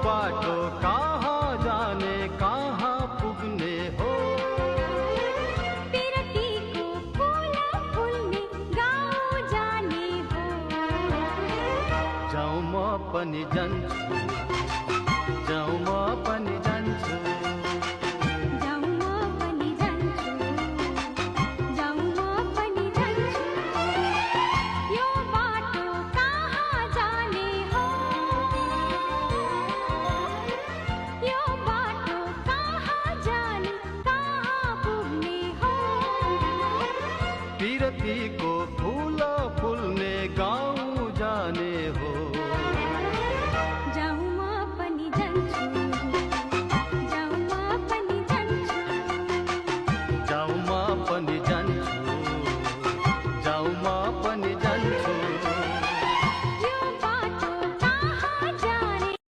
बाटो कहाँ जाने कहाँ पुग्ने हो। पिरतीको फूल फुल्ने गाउँ जाने हो। जाउँ म पनि जान्छु, जाउँ म पनि जान्छु, जाउँ म पनि जान्छु, जाउँ म पनि जान्छु। यो बाटो कहाँ जाने हो। यो बाटो कहाँ जाने कहाँ पुग्ने हो। पिरतीको